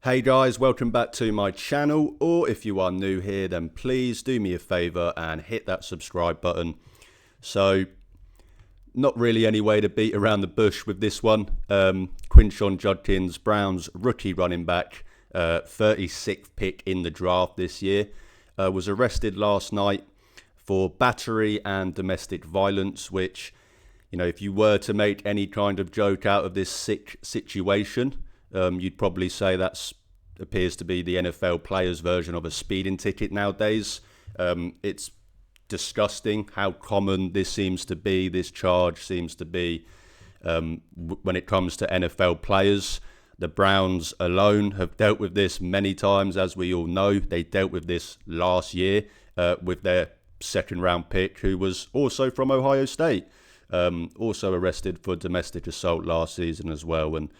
Hey guys, welcome back to my channel, or if you are new here, then please do me a favour and hit that subscribe button. So, not really any way to beat around the bush with this one. Quinshon Judkins, Browns rookie running back, 36th pick in the draft this year, was arrested last night for battery and domestic violence, which, if you were to make any kind of joke out of this sick situation, you'd probably say that appears to be the NFL players' version of a speeding ticket nowadays. It's disgusting how common this charge seems to be when it comes to NFL players. The Browns alone have dealt with this many times, as we all know. They dealt with this last year with their second-round pick, who was also from Ohio State, also arrested for domestic assault last season as well. And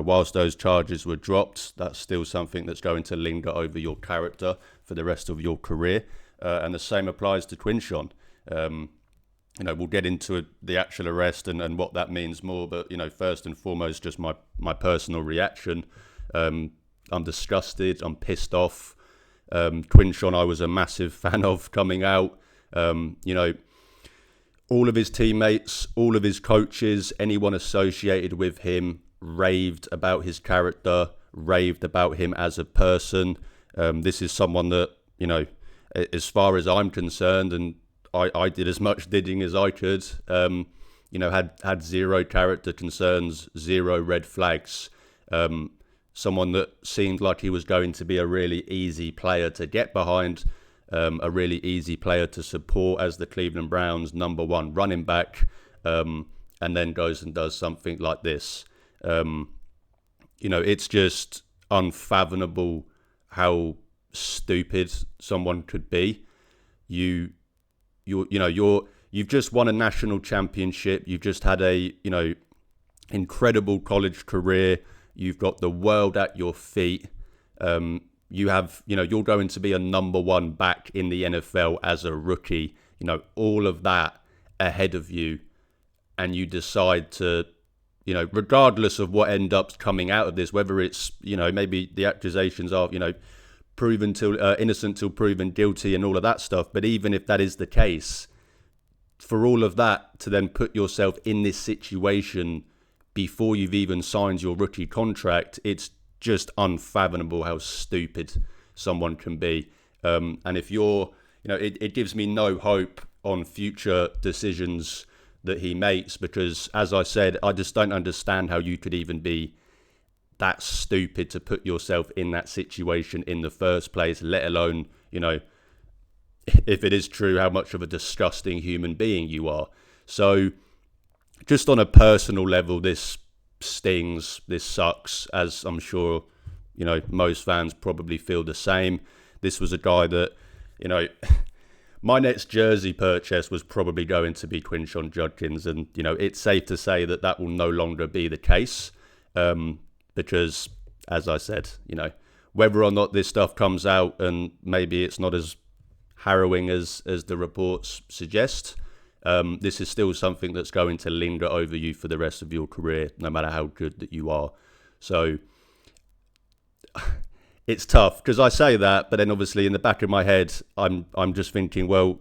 whilst those charges were dropped, that's still something that's going to linger over your character for the rest of your career. And the same applies to Quinshon. We'll get into the actual arrest and what that means more. But, first and foremost, just my personal reaction. I'm disgusted. I'm pissed off. Quinshon, I was a massive fan of coming out. All of his teammates, all of his coaches, anyone associated with him raved about his character, raved about him as a person. This is someone that, as far as I'm concerned, and I did as much digging as I could, had zero character concerns, zero red flags. Someone that seemed like he was going to be a really easy player to get behind, a really easy player to support as the Cleveland Browns' number one running back, and then goes and does something like this. It's just unfathomable how stupid someone could be. You've just won a national championship. You've just had a incredible college career. You've got the world at your feet. You're going to be a number one back in the NFL as a rookie. All of that ahead of you, and you decide to, regardless of what ends up coming out of this, whether it's, maybe the accusations are, proven till innocent till proven guilty and all of that stuff. But even if that is the case, for all of that to then put yourself in this situation before you've even signed your rookie contract, it's just unfathomable how stupid someone can be. And if you're, it gives me no hope on future decisions that he makes, because, as I said, I just don't understand how you could even be that stupid to put yourself in that situation in the first place, let alone, if it is true, how much of a disgusting human being you are. So just on a personal level, this stings, this sucks, as I'm sure, most fans probably feel the same. This was a guy that, my next jersey purchase was probably going to be Quinshon Judkins, and it's safe to say that will no longer be the case, because, as I said, whether or not this stuff comes out, and maybe it's not as harrowing as the reports suggest, this is still something that's going to linger over you for the rest of your career, no matter how good that you are. So it's tough, because I say that, but then obviously in the back of my head, I'm just thinking, well,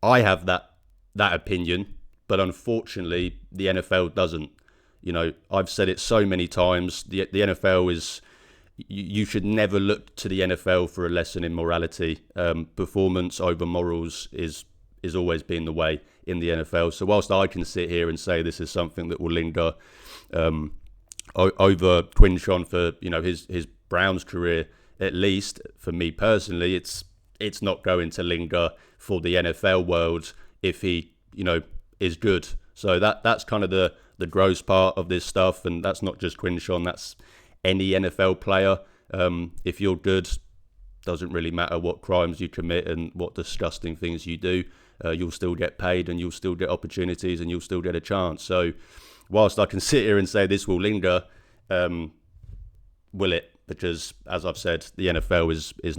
I have that opinion, but unfortunately the NFL doesn't. I've said it so many times. The NFL is, you should never look to the NFL for a lesson in morality. Performance over morals is always been the way in the NFL. So whilst I can sit here and say this is something that will linger over Quinshon for his Browns career, at least for me personally, it's not going to linger for the NFL world if he is good. So that's kind of the gross part of this stuff, and that's not just Quinshon, that's any NFL player. If you're good, doesn't really matter what crimes you commit and what disgusting things you do, you'll still get paid, and you'll still get opportunities, and you'll still get a chance. So whilst I can sit here and say this will linger, will it? Because, as I've said, the NFL is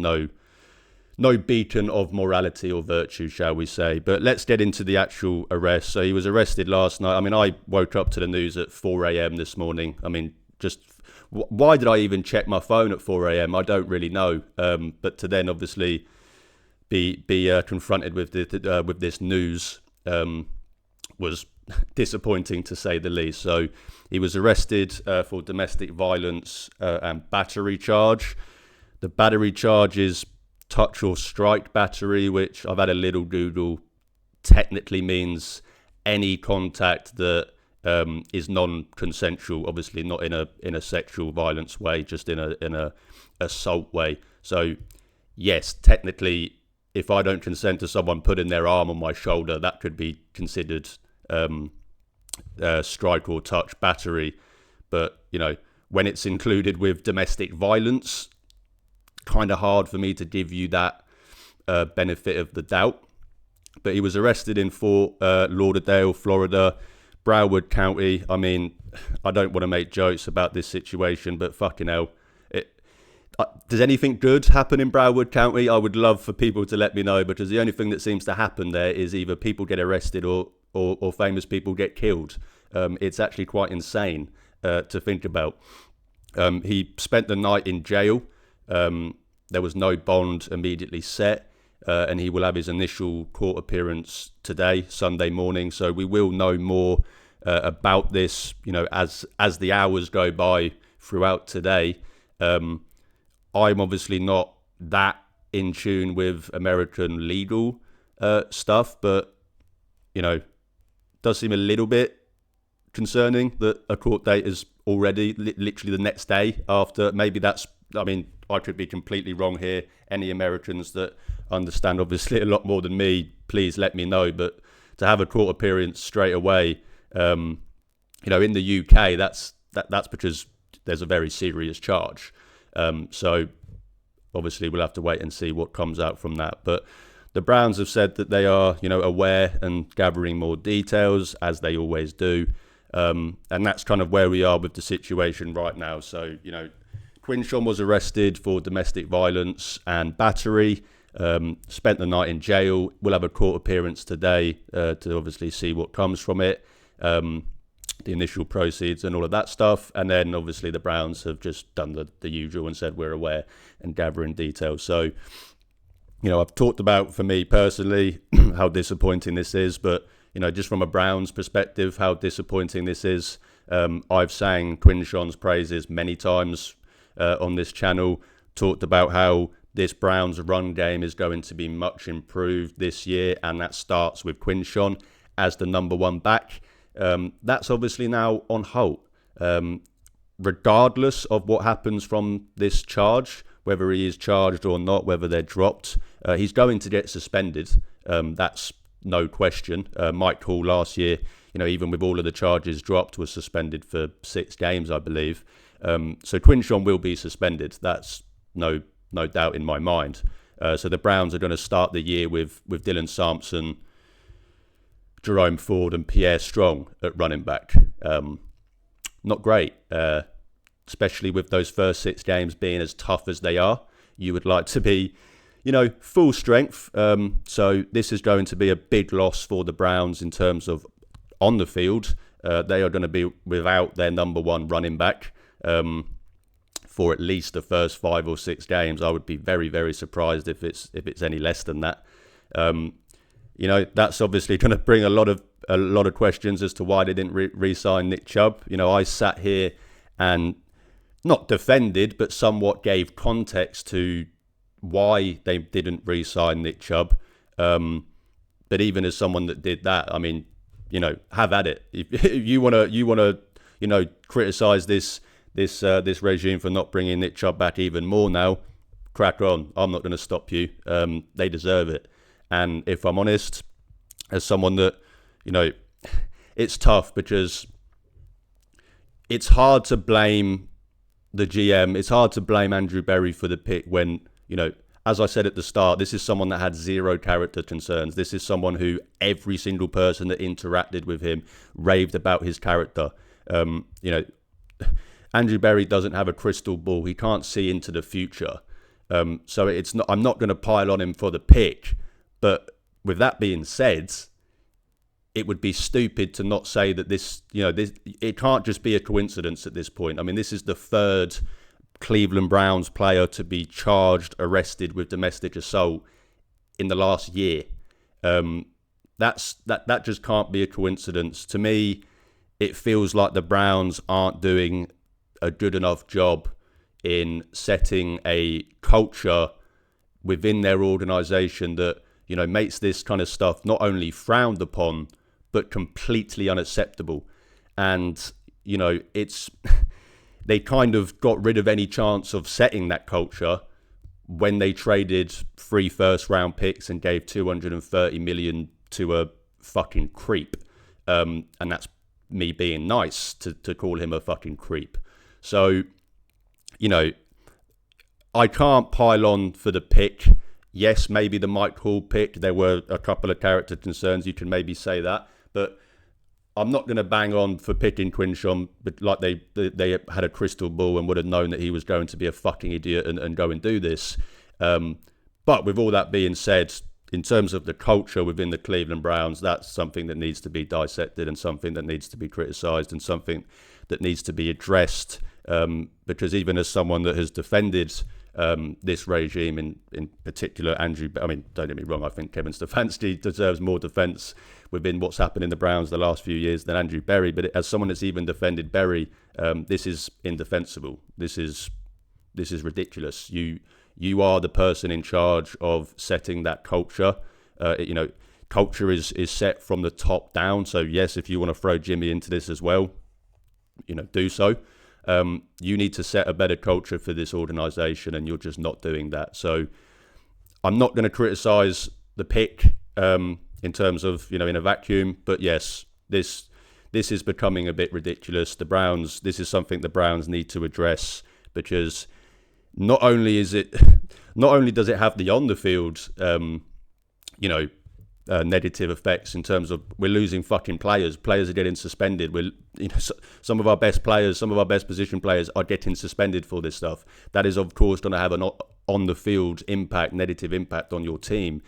no beacon of morality or virtue, shall we say. But let's get into the actual arrest. So he was arrested last night. I mean, I woke up to the news at 4 a.m. this morning. I mean, just why did I even check my phone at 4 a.m.? I don't really know. But to then obviously be confronted with this news was disappointing, to say the least. So he was arrested for domestic violence and battery charge. The battery charge is touch or strike battery, which I've had a little Google, technically means any contact that is non-consensual, obviously not in a sexual violence way, just in a assault way. So yes, technically, if I don't consent to someone putting their arm on my shoulder, that could be considered strike or touch battery. But when it's included with domestic violence, kind of hard for me to give you that benefit of the doubt. But he was arrested in Fort Lauderdale, Florida, Broward County. I mean, I don't want to make jokes about this situation, but fucking hell. Does anything good happen in Broward County? I would love for people to let me know, because the only thing that seems to happen there is either people get arrested or famous people get killed. It's actually quite insane to think about. He spent the night in jail. There was no bond immediately set. And he will have his initial court appearance today, Sunday morning. So we will know more about this, as the hours go by throughout today. I'm obviously not that in tune with American legal stuff, but does seem a little bit concerning that a court date is already literally the next day after. Maybe that's, I could be completely wrong here. Any Americans that understand obviously a lot more than me, please let me know. But to have a court appearance straight away, in the UK, that's because there's a very serious charge. So obviously we'll have to wait and see what comes out from that. But the Browns have said that they are, aware and gathering more details, as they always do. And that's kind of where we are with the situation right now. So, Quinshon was arrested for domestic violence and battery, spent the night in jail. We'll have a court appearance today to obviously see what comes from it, the initial proceeds and all of that stuff. And then obviously the Browns have just done the usual and said we're aware and gathering details. So, I've talked about, for me personally, how disappointing this is, but, just from a Browns perspective, how disappointing this is. I've sang Quinshon's praises many times on this channel, talked about how this Browns run game is going to be much improved this year, and that starts with Quinshon as the number one back. That's obviously now on hold. Regardless of what happens from this charge, whether he is charged or not, whether they're dropped, he's going to get suspended. That's no question. Mike Hall last year, even with all of the charges dropped, was suspended for 6 games, I believe. So Quinshon will be suspended. That's no doubt in my mind. So the Browns are going to start the year with Dylan Sampson, Jerome Ford and Pierre Strong at running back. Not great, especially with those first 6 games being as tough as they are. You would like to be, full strength. So this is going to be a big loss for the Browns in terms of on the field. They are going to be without their number one running back for at least the first 5 or 6 games. I would be very, very surprised if it's any less than that. That's obviously going to bring a lot of questions as to why they didn't re-sign Nick Chubb. I sat here and not defended, but somewhat gave context to why they didn't re-sign Nick Chubb. But even as someone that did that, have at it. If you want to, criticize this regime for not bringing Nick Chubb back even more now, crack on. I'm not going to stop you. They deserve it. And if I'm honest, as someone that, it's tough because it's hard to blame the GM. It's hard to blame Andrew Berry for the pick when, as I said at the start, this is someone that had 0 character concerns. This is someone who every single person that interacted with him raved about his character. Andrew Berry doesn't have a crystal ball. He can't see into the future. So it's not. I'm not going to pile on him for the pick. But with that being said, it would be stupid to not say that this, it can't just be a coincidence at this point. I mean, this is the third Cleveland Browns player to be charged, arrested with domestic assault in the last year. That just can't be a coincidence. To me, it feels like the Browns aren't doing a good enough job in setting a culture within their organization that, makes this kind of stuff not only frowned upon, but completely unacceptable. And, it's they kind of got rid of any chance of setting that culture when they traded 3 first-round picks and gave $230 million to a fucking creep. And that's me being nice to call him a fucking creep. So, I can't pile on for the pick. Yes, maybe the Mike Hall pick, there were a couple of character concerns. You can maybe say that. But I'm not going to bang on for picking Quinshon, but like they had a crystal ball and would have known that he was going to be a fucking idiot and go and do this. But with all that being said, in terms of the culture within the Cleveland Browns, that's something that needs to be dissected and something that needs to be criticised and something that needs to be addressed. Because even as someone that has defended this regime, in particular, Andrew, I mean, don't get me wrong, I think Kevin Stefanski deserves more defence within what's happened in the Browns the last few years than Andrew Berry. But as someone that's even defended Berry, this is indefensible. This is ridiculous. You are the person in charge of setting that culture. Culture is set from the top down. So yes, if you want to throw Jimmy into this as well, do so. You need to set a better culture for this organisation, and you're just not doing that. So I'm not going to criticise the pick in terms of, in a vacuum. But yes, this is becoming a bit ridiculous. This is something the Browns need to address, because not only does it have the on the field, negative effects in terms of we're losing fucking players. Players are getting suspended. Some of our best players, some of our best position players are getting suspended for this stuff. That is, of course, going to have an on the field impact, negative impact on your team.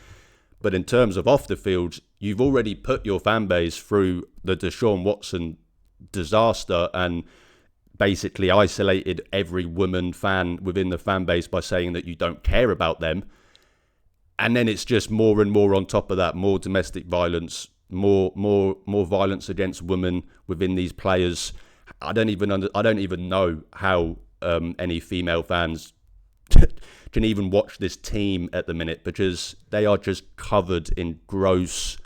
But in terms of off the field, you've already put your fan base through the Deshaun Watson disaster and basically isolated every woman fan within the fan base by saying that you don't care about them. And then it's just more and more on top of that, more domestic violence, more violence against women within these players. I don't even know how any female fans can even watch this team at the minute, because they are just covered in gross,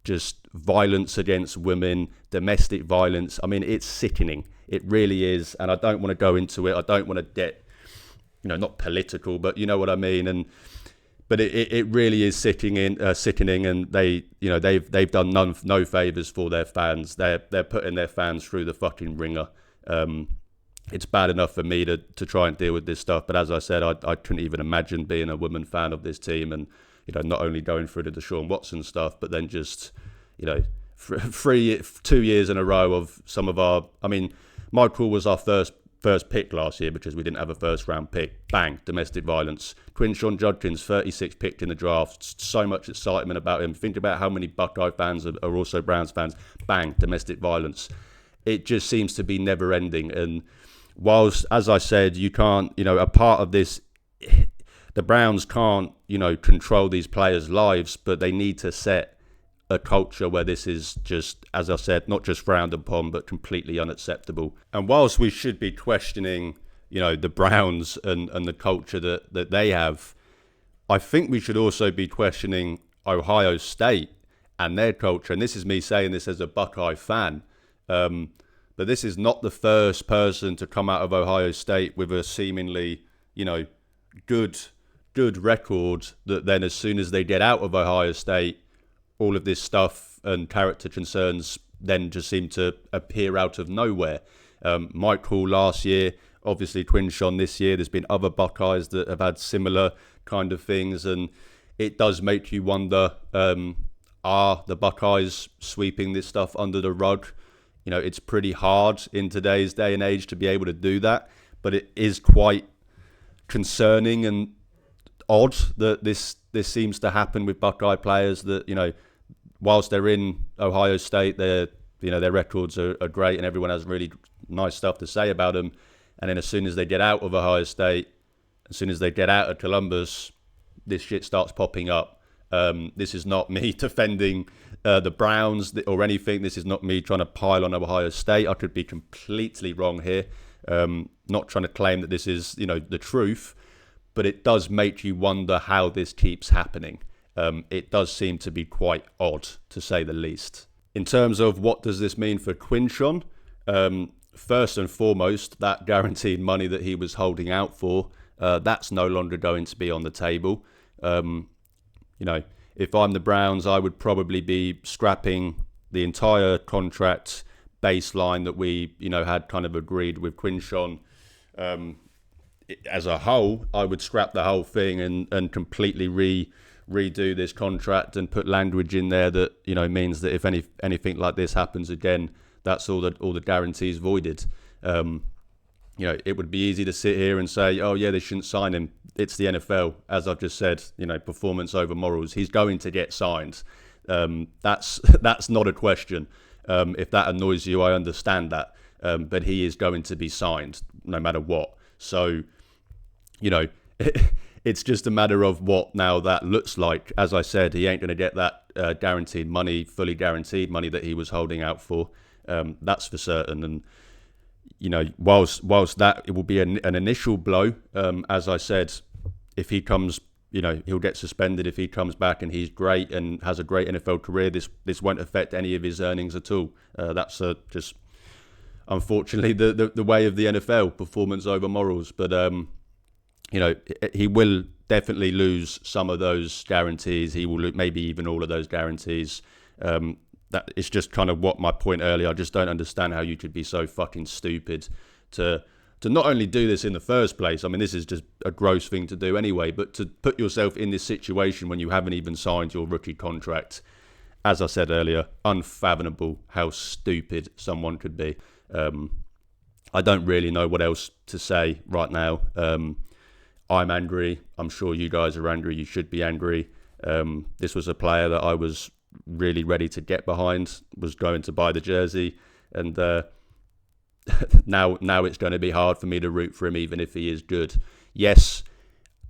just violence against women, domestic violence. I mean, it's sickening. It really is. And I don't want to go into it. I don't want to get, not political, but you know what I mean. But it really is sickening, and they've done no favours for their fans. They're putting their fans through the fucking ringer. It's bad enough for me to try and deal with this stuff, but as I said, I couldn't even imagine being a woman fan of this team, and not only going through the Deshaun Watson stuff, but then just 2 years in a row of some of our. I mean, Michael was our first pick last year because we didn't have a first round pick. Bang, domestic violence. Quinshon Judkins, 36 picked in the draft. So much excitement about him. Think about how many Buckeye fans are also Browns fans. Bang, domestic violence. It just seems to be never ending. And whilst, as I said, you can't, a part of this, the Browns can't, control these players' lives, but they need to set a culture where this is just, as I said, not just frowned upon, but completely unacceptable. And whilst we should be questioning, the Browns and the culture that they have, I think we should also be questioning Ohio State and their culture. And this is me saying this as a Buckeye fan. But this is not the first person to come out of Ohio State with a seemingly, good record that then as soon as they get out of Ohio State, all of this stuff and character concerns then just seem to appear out of nowhere. Mike Hall last year, obviously Quinshon this year. There's been other Buckeyes that have had similar kind of things, and it does make you wonder, are the Buckeyes sweeping this stuff under the rug? It's pretty hard in today's day and age to be able to do that, but it is quite concerning and odd that this seems to happen with Buckeye players, that whilst they're in Ohio State, their records are great and everyone has really nice stuff to say about them. And then as soon as they get out of Ohio State, as soon as they get out of Columbus, this shit starts popping up. This is not me defending the Browns or anything. This is not me trying to pile on Ohio State. I could be completely wrong here. Not trying to claim that this is, the truth, but it does make you wonder how this keeps happening. It does seem to be quite odd, to say the least. In terms of what does this mean for Quinshon, first and foremost, that guaranteed money that he was holding out for, that's no longer going to be on the table. If I'm the Browns, I would probably be scrapping the entire contract baseline that we, had kind of agreed with Quinshon. As a whole, I would scrap the whole thing and completely redo this contract and put language in there that, means that if anything like this happens again, that's all the guarantees voided. It would be easy to sit here and say, oh yeah, they shouldn't sign him. It's the NFL. As I've just said, performance over morals. He's going to get signed. That's not a question. If that annoys you, I understand that. But he is going to be signed no matter what. So, it's just a matter of what now that looks like. As I said, he ain't going to get that guaranteed money, fully guaranteed money that he was holding out for. That's for certain. And, whilst that it will be an initial blow, as I said, if he comes, he'll get suspended. If he comes back and he's great and has a great NFL career, this won't affect any of his earnings at all. That's just unfortunately the way of the NFL, performance over morals. But he will definitely lose some of those guarantees. He will maybe even all of those guarantees. That it's just kind of what my point earlier. I just don't understand how you could be so fucking stupid to not only do this in the first place. I mean, this is just a gross thing to do anyway, but to put yourself in this situation when you haven't even signed your rookie contract. As I said earlier, unfathomable how stupid someone could be. I don't really know what else to say right now. I'm angry. I'm sure you guys are angry. You should be angry. This was a player that I was really ready to get behind, was going to buy the jersey, and now it's going to be hard for me to root for him even if he is good. Yes,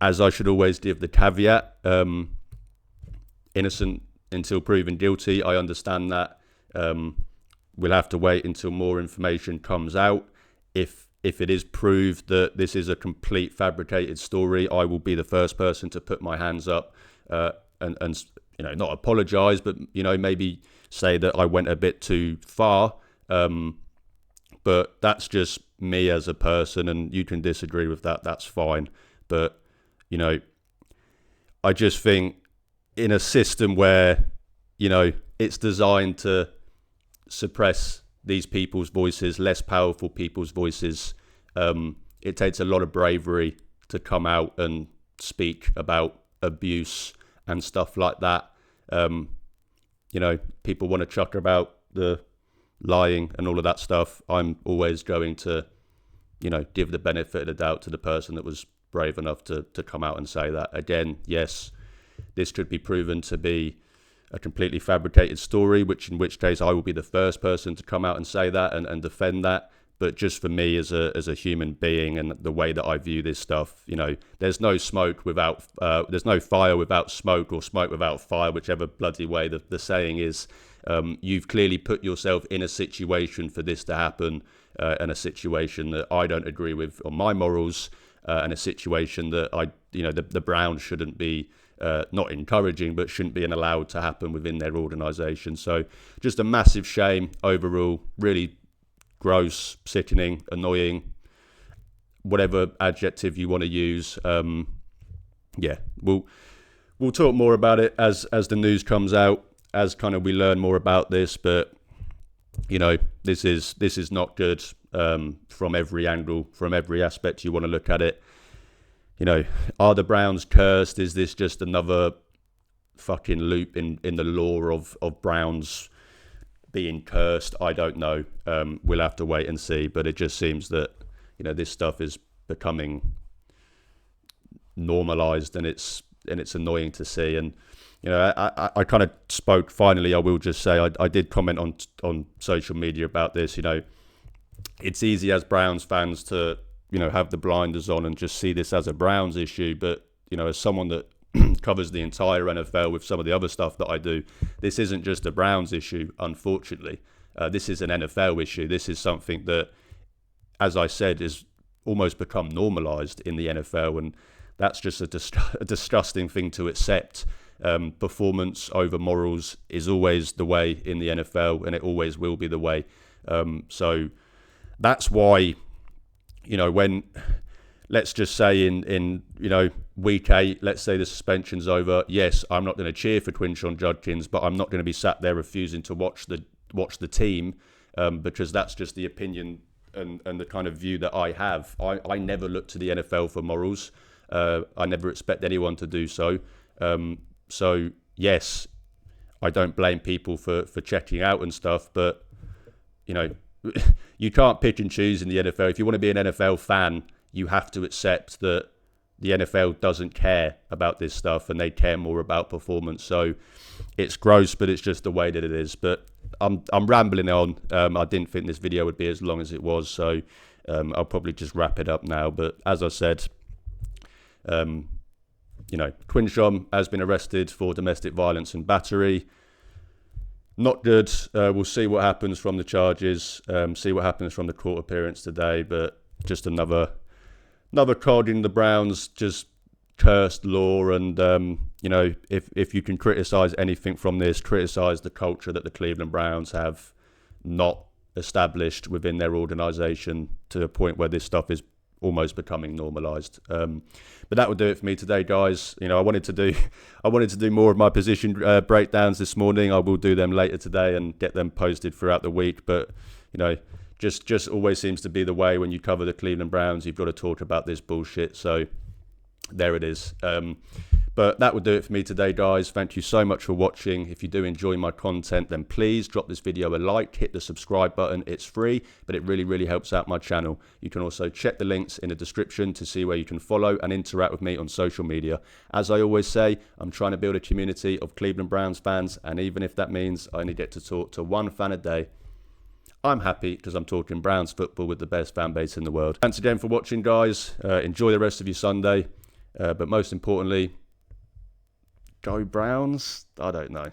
as I should always give the caveat, innocent until proven guilty. I understand that. We'll have to wait until more information comes out. If it is proved that this is a complete fabricated story, I will be the first person to put my hands up and not apologise, but maybe say that I went a bit too far. But that's just me as a person, and you can disagree with that. That's fine. But I just think in a system where it's designed to suppress these people's voices, less powerful people's voices, it takes a lot of bravery to come out and speak about abuse and stuff like that. People want to chuck about the lying and all of that stuff. I'm always going to, give the benefit of the doubt to the person that was brave enough to come out and say that. Again, yes, this could be proven to be a completely fabricated story, in which case I will be the first person to come out and say that and defend that. But just for me as a human being and the way that I view this stuff, there's no smoke without, there's no fire without smoke, or smoke without fire, whichever bloody way the saying is. You've clearly put yourself in a situation for this to happen, and a situation that I don't agree with on my morals, and a situation that the Browns shouldn't be not encouraging, but shouldn't be allowed to happen within their organisation. So just a massive shame overall, really gross, sickening, annoying, whatever adjective you want to use. We'll talk more about it as the news comes out, as kind of we learn more about this. But this is not good from every angle, from every aspect you want to look at it. Are the Browns cursed? Is this just another fucking loop in the lore of Browns being cursed? I don't know. We'll have to wait and see. But it just seems that this stuff is becoming normalized, and it's annoying to see. And I kind of spoke, finally, I will just say, I did comment on social media about this. It's easy as Browns fans to, have the blinders on and just see this as a Browns issue. But, as someone that covers the entire NFL with some of the other stuff that I do, this isn't just a Browns issue, unfortunately. This is an NFL issue. This is something that, as I said, is almost become normalised in the NFL, and that's just a disgusting thing to accept. Performance over morals is always the way in the NFL, and it always will be the way. So that's why, when, let's just say in week 8, let's say the suspension's over. Yes, I'm not going to cheer for Quinshon Judkins, but I'm not going to be sat there refusing to watch the team, because that's just the opinion and the kind of view that I have. I never look to the NFL for morals. I never expect anyone to do so. So yes, I don't blame people for checking out and stuff, but you can't pick and choose in the NFL. If you want to be an NFL fan, you have to accept that the NFL doesn't care about this stuff, and they care more about performance. So it's gross, but it's just the way that it is. But I'm rambling on. I didn't think this video would be as long as it was, so I'll probably just wrap it up now. But as I said, Quinshon has been arrested for domestic violence and battery. Not good. We'll see what happens from the charges, see what happens from the court appearance today, but just another cog in the Browns' just cursed law. And, if you can criticise anything from this, criticise the culture that the Cleveland Browns have not established within their organisation to a point where this stuff is almost becoming normalised. But that would do it for me today, guys. I wanted to do more of my position breakdowns this morning. I will do them later today and get them posted throughout the week. But just always seems to be the way when you cover the Cleveland Browns. You've got to talk about this bullshit. So there it is. But that would do it for me today, guys. Thank you so much for watching. If you do enjoy my content, then please drop this video a like, hit the subscribe button. It's free, but it really, really helps out my channel. You can also check the links in the description to see where you can follow and interact with me on social media. As I always say, I'm trying to build a community of Cleveland Browns fans, and even if that means I only get to talk to one fan a day, I'm happy, because I'm talking Browns football with the best fan base in the world. Thanks again for watching, guys. Enjoy the rest of your Sunday. But most importantly, go Browns? I don't know.